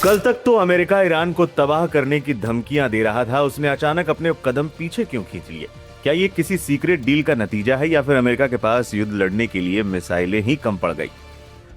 कल तक तो अमेरिका ईरान को तबाह करने की धमकियां दे रहा था, उसने अचानक अपने कदम पीछे क्यों खींच लिए? क्या ये किसी सीक्रेट डील का नतीजा है या फिर अमेरिका के पास युद्ध लड़ने के लिए मिसाइलें ही कम पड़ गई?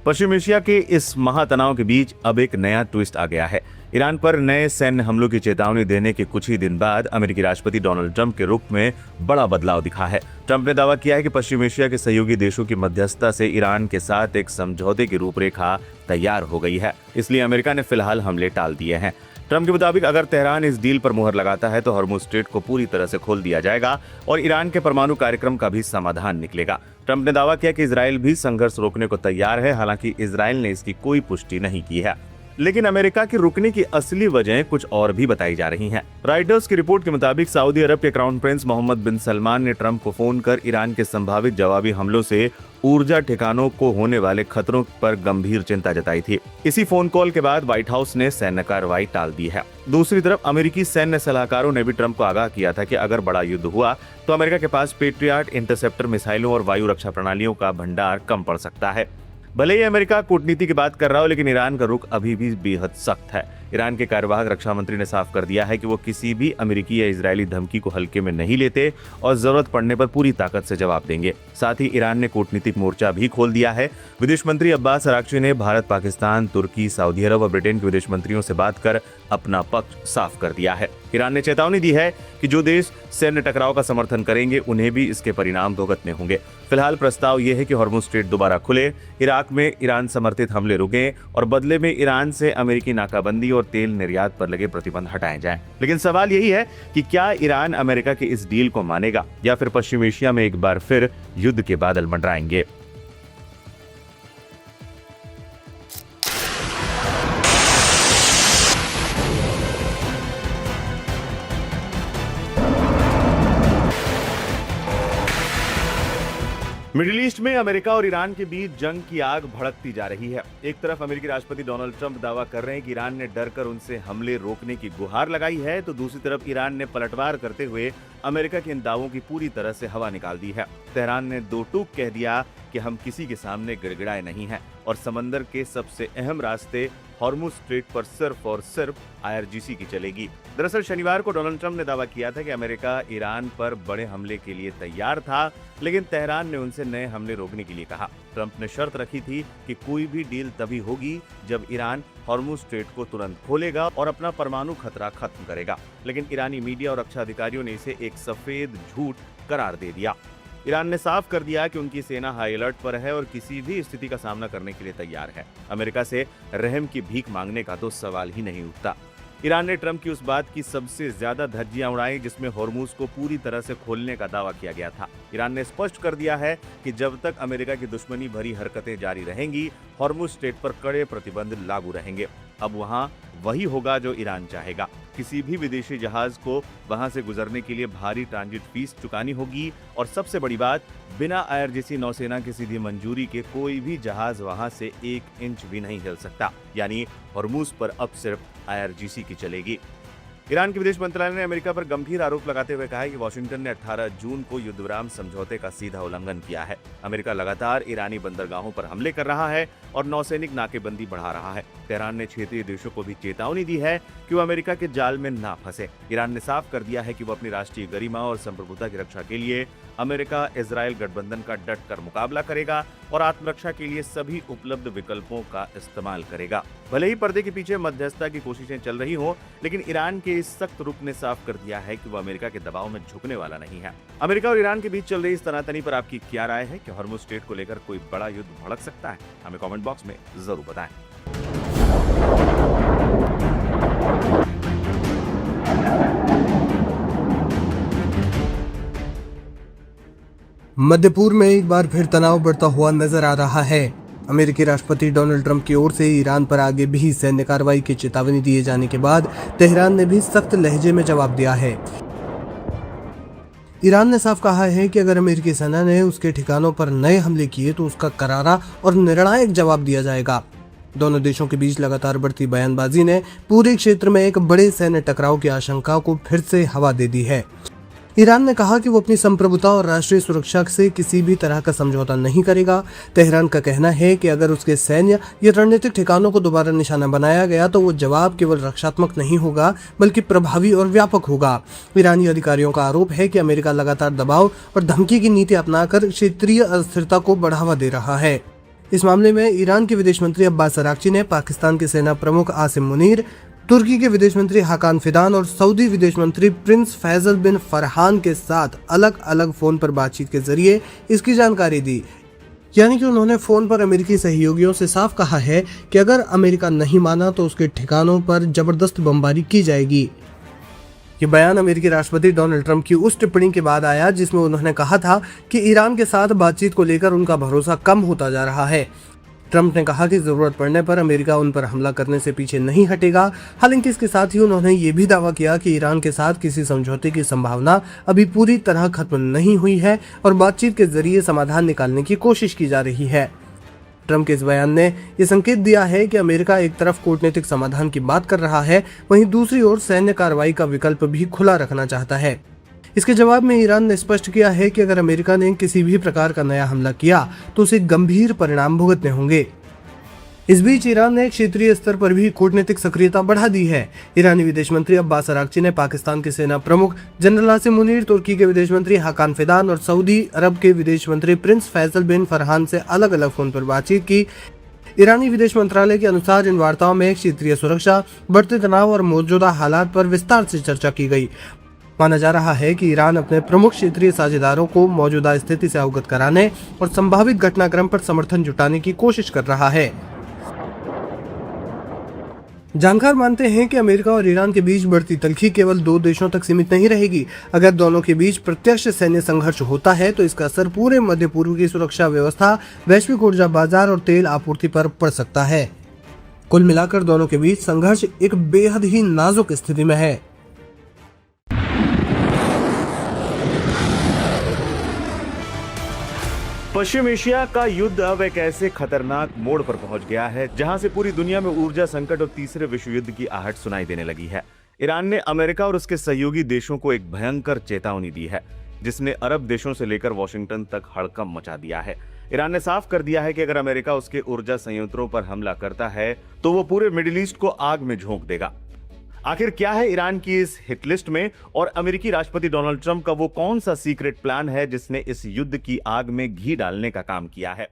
पश्चिम एशिया के इस महातनाव के बीच अब एक नया ट्विस्ट आ गया है। ईरान पर नए सैन्य हमलों की चेतावनी देने के कुछ ही दिन बाद अमेरिकी राष्ट्रपति डोनाल्ड ट्रंप के रुख में बड़ा बदलाव दिखा है। ट्रंप ने दावा किया है कि पश्चिम एशिया के सहयोगी देशों की मध्यस्थता से ईरान के साथ एक समझौते की रूपरेखा तैयार हो गई है, इसलिए अमेरिका ने फिलहाल हमले टाल दिए हैं। ट्रंप के मुताबिक अगर तेहरान इस डील पर मुहर लगाता है तो हॉर्मुज़ स्ट्रेट को पूरी तरह से खोल दिया जाएगा और ईरान के परमाणु कार्यक्रम का भी समाधान निकलेगा। ट्रंप ने दावा किया कि इजराइल भी संघर्ष रोकने को तैयार है, हालांकि इजराइल ने इसकी कोई पुष्टि नहीं की है। लेकिन अमेरिका की रुकने की असली वजह कुछ और भी बताई जा रही हैं। रॉयटर्स की रिपोर्ट के मुताबिक सऊदी अरब के क्राउन प्रिंस मोहम्मद बिन सलमान ने ट्रंप को फोन कर ईरान के संभावित जवाबी हमलों से ऊर्जा ठिकानों को होने वाले खतरों पर गंभीर चिंता जताई थी। इसी फोन कॉल के बाद व्हाइट हाउस ने सैन्य कार्रवाई टाल दी है। दूसरी तरफ अमेरिकी सैन्य सलाहकारों ने भी ट्रंप को आगाह किया था कि अगर बड़ा युद्ध हुआ तो अमेरिका के पास पेट्रियट, इंटरसेप्टर मिसाइलों और वायु रक्षा प्रणालियों का भंडार कम पड़ सकता है। भले ही अमेरिका कूटनीति की बात कर रहा हो, लेकिन ईरान का रुख अभी भी बेहद सख्त है। ईरान के कार्यवाहक रक्षा मंत्री ने साफ कर दिया है कि वो किसी भी अमेरिकी या इजरायली धमकी को हल्के में नहीं लेते और जरूरत पड़ने पर पूरी ताकत से जवाब देंगे। साथ ही ईरान ने कूटनीतिक मोर्चा भी खोल दिया है। विदेश मंत्री अब्बास अराक्ची ने भारत, पाकिस्तान, तुर्की, सऊदी अरब और ब्रिटेन के विदेश मंत्रियों से बात कर अपना पक्ष साफ कर दिया है। ईरान ने चेतावनी दी है कि जो देश सैन्य टकराव का समर्थन करेंगे उन्हें भी इसके परिणाम भुगतने होंगे। फिलहाल प्रस्ताव यह है कि हॉर्मुज़ स्ट्रेट दोबारा खुले, इराक में ईरान समर्थित हमले रुकें और बदले में ईरान से अमेरिकी नाकाबंदी और तेल निर्यात पर लगे प्रतिबंध हटाए जाएं। लेकिन सवाल यही है कि क्या ईरान अमेरिका के इस डील को मानेगा या फिर पश्चिम एशिया में एक बार फिर युद्ध के बादल मंडराएंगे। मिडिल ईस्ट में अमेरिका और ईरान के बीच जंग की आग भड़कती जा रही है। एक तरफ अमेरिकी राष्ट्रपति डोनाल्ड ट्रंप दावा कर रहे हैं कि ईरान ने डरकर उनसे हमले रोकने की गुहार लगाई है, तो दूसरी तरफ ईरान ने पलटवार करते हुए अमेरिका के इन दावों की पूरी तरह से हवा निकाल दी है। तेहरान ने दो टूक कह दिया कि हम किसी के सामने गिड़गिड़ाए नहीं हैं और समंदर के सबसे अहम रास्ते हॉर्मुज़ स्ट्रेट पर सिर्फ और सिर्फ IRGC की चलेगी। दरअसल शनिवार को डोनाल्ड ट्रंप ने दावा किया था कि अमेरिका ईरान पर बड़े हमले के लिए तैयार था, लेकिन तेहरान ने उनसे नए हमले रोकने के लिए कहा। ट्रंप ने शर्त रखी थी कि कोई भी डील तभी होगी जब ईरान हॉर्मुज़ स्ट्रेट को तुरंत खोलेगा और अपना परमाणु खतरा खत्म करेगा। लेकिन ईरानी मीडिया और रक्षा अधिकारियों ने इसे एक सफेद झूठ करार दे दिया। ईरान ने साफ कर दिया कि उनकी सेना हाई अलर्ट पर है और किसी भी स्थिति का सामना करने के लिए तैयार है। अमेरिका से रहम की भीख मांगने का तो सवाल ही नहीं उठता। ईरान ने ट्रंप की उस बात की सबसे ज्यादा धज्जियां उड़ाई जिसमें हॉर्मुज़ को पूरी तरह से खोलने का दावा किया गया था। ईरान ने स्पष्ट कर दिया है कि जब तक अमेरिका की दुश्मनी भरी हरकतें जारी रहेंगी, हॉर्मुज़ स्ट्रेट पर कड़े प्रतिबंध लागू रहेंगे। अब वहां वही होगा जो ईरान चाहेगा। किसी भी विदेशी जहाज को वहां से गुजरने के लिए भारी ट्रांजिट फीस चुकानी होगी और सबसे बड़ी बात, बिना IRGC नौसेना की सीधी मंजूरी के कोई भी जहाज वहां से 1 इंच भी नहीं हिल सकता। यानी हॉर्मुज़ पर अब सिर्फ IRGC की चलेगी। ईरान के विदेश मंत्रालय ने अमेरिका पर गंभीर आरोप लगाते हुए कहा है कि वाशिंगटन ने 18 जून को युद्ध विराम समझौते का सीधा उल्लंघन किया है। अमेरिका लगातार ईरानी बंदरगाहों पर हमले कर रहा है और नौसैनिक नाकेबंदी बढ़ा रहा है। तेहरान ने क्षेत्रीय देशों को भी चेतावनी दी है कि वो अमेरिका के जाल में ना फंसे। ईरान ने साफ कर दिया है कि वो अपनी राष्ट्रीय गरिमा और संप्रभुता की रक्षा के लिए अमेरिका इजराइल गठबंधन का डट कर मुकाबला करेगा और आत्मरक्षा के लिए सभी उपलब्ध विकल्पों का इस्तेमाल करेगा। भले ही पर्दे के पीछे मध्यस्थता की कोशिशें चल रही हों, लेकिन ईरान के इस सख्त रुख ने साफ कर दिया है कि वो अमेरिका के दबाव में झुकने वाला नहीं है। अमेरिका और ईरान के बीच चल रही इस तनातनी पर आपकी क्या राय है? कि हॉर्मुज़ स्ट्रेट को लेकर कोई बड़ा युद्ध भड़क सकता है? हमें कमेंट बॉक्स में जरूर बताएं। मध्य पूर्व में एक बार फिर तनाव बढ़ता हुआ नजर आ रहा है। अमेरिकी राष्ट्रपति डोनाल्ड ट्रंप की ओर से ईरान पर आगे भी सैन्य कार्रवाई की चेतावनी दिए जाने के बाद तेहरान ने भी सख्त लहजे में जवाब दिया है। ईरान ने साफ कहा है कि अगर अमेरिकी सेना ने उसके ठिकानों पर नए हमले किए तो उसका करारा और निर्णायक जवाब दिया जाएगा। दोनों देशों के बीच लगातार बढ़ती बयानबाजी ने पूरे क्षेत्र में एक बड़े सैन्य टकराव की आशंका को फिर से हवा दे दी है। ईरान ने कहा कि वो अपनी संप्रभुता और राष्ट्रीय सुरक्षा से किसी भी तरह का समझौता नहीं करेगा। तेहरान का कहना है कि अगर उसके सैन्य या रणनीतिक ठिकानों को दोबारा निशाना बनाया गया तो वो जवाब केवल रक्षात्मक नहीं होगा बल्कि प्रभावी और व्यापक होगा। ईरानी अधिकारियों का आरोप है कि अमेरिका लगातार दबाव और धमकी की नीति अपनाकर क्षेत्रीय अस्थिरता को बढ़ावा दे रहा है। इस मामले में ईरान के विदेश मंत्री अब्बास अराक्ची ने पाकिस्तान के सेना प्रमुख आसिम मुनीर, तुर्की के विदेश मंत्री हाकान फिदान और सऊदी विदेश मंत्री प्रिंस फैसल बिन फरहान के साथ अलग अलग फोन पर बातचीत के जरिए इसकी जानकारी दी। यानी कि उन्होंने फोन पर अमेरिकी सहयोगियों से साफ कहा है कि अगर अमेरिका नहीं माना तो उसके ठिकानों पर जबरदस्त बमबारी की जाएगी। ये बयान अमेरिकी राष्ट्रपति डोनाल्ड ट्रंप की उस टिप्पणी के बाद आया जिसमें उन्होंने कहा था कि ईरान के साथ बातचीत को लेकर उनका भरोसा कम होता जा रहा है। ट्रंप ने कहा कि जरूरत पड़ने पर अमेरिका उन पर हमला करने से पीछे नहीं हटेगा। हालांकि इसके साथ ही उन्होंने ये भी दावा किया कि ईरान के साथ किसी समझौते की संभावना अभी पूरी तरह खत्म नहीं हुई है और बातचीत के जरिए समाधान निकालने की कोशिश की जा रही है। ट्रंप के इस बयान ने यह संकेत दिया है कि अमेरिका एक तरफ कूटनीतिक समाधान की बात कर रहा है, वहीं दूसरी ओर सैन्य कार्रवाई का विकल्प भी खुला रखना चाहता है। इसके जवाब में ईरान ने स्पष्ट किया है कि अगर अमेरिका ने किसी भी प्रकार का नया हमला किया तो उसे गंभीर परिणाम भुगतने होंगे। इस बीच ईरान ने क्षेत्रीय स्तर पर भी कूटनीतिक सक्रियता बढ़ा दी है। ईरानी विदेश मंत्री अब्बास अराक्ची ने पाकिस्तान के सेना प्रमुख जनरल आसिम मुनीर, तुर्की के विदेश मंत्री हाकान फिदान और सऊदी अरब के विदेश मंत्री प्रिंस फैसल बिन फरहान से अलग अलग फोन पर बातचीत की। ईरानी विदेश मंत्रालय के अनुसार इन वार्ताओं में क्षेत्रीय सुरक्षा, बढ़ते तनाव और मौजूदा हालात पर विस्तार से चर्चा की गई। माना जा रहा है कि ईरान अपने प्रमुख क्षेत्रीय साझेदारों को मौजूदा स्थिति से अवगत कराने और संभावित घटनाक्रम पर समर्थन जुटाने की कोशिश कर रहा है। जानकार मानते हैं कि अमेरिका और ईरान के बीच बढ़ती तल्खी केवल दो देशों तक सीमित नहीं रहेगी। अगर दोनों के बीच प्रत्यक्ष सैन्य संघर्ष होता है तो इसका असर पूरे मध्य पूर्व की सुरक्षा व्यवस्था, वैश्विक ऊर्जा बाजार और तेल आपूर्ति पर पड़ सकता है। कुल मिलाकर दोनों के बीच संघर्ष एक बेहद ही नाजुक स्थिति में है। पश्चिम एशिया का युद्ध अब एक ऐसे खतरनाक मोड़ पर पहुंच गया है जहां से पूरी दुनिया में ऊर्जा संकट और तीसरे विश्व युद्ध की आहट सुनाई देने लगी है। ईरान ने अमेरिका और उसके सहयोगी देशों को एक भयंकर चेतावनी दी है जिसने अरब देशों से लेकर वॉशिंगटन तक हड़कंप मचा दिया है। ईरान ने साफ कर दिया है कि अगर अमेरिका उसके ऊर्जा संयंत्रों पर हमला करता है तो वो पूरे मिडिल ईस्ट को आग में झोंक देगा। आखिर क्या है ईरान की इस हिट लिस्ट में और अमेरिकी राष्ट्रपति डोनाल्ड ट्रंप का वो कौन सा सीक्रेट प्लान है जिसने इस युद्ध की आग में घी डालने का काम किया है?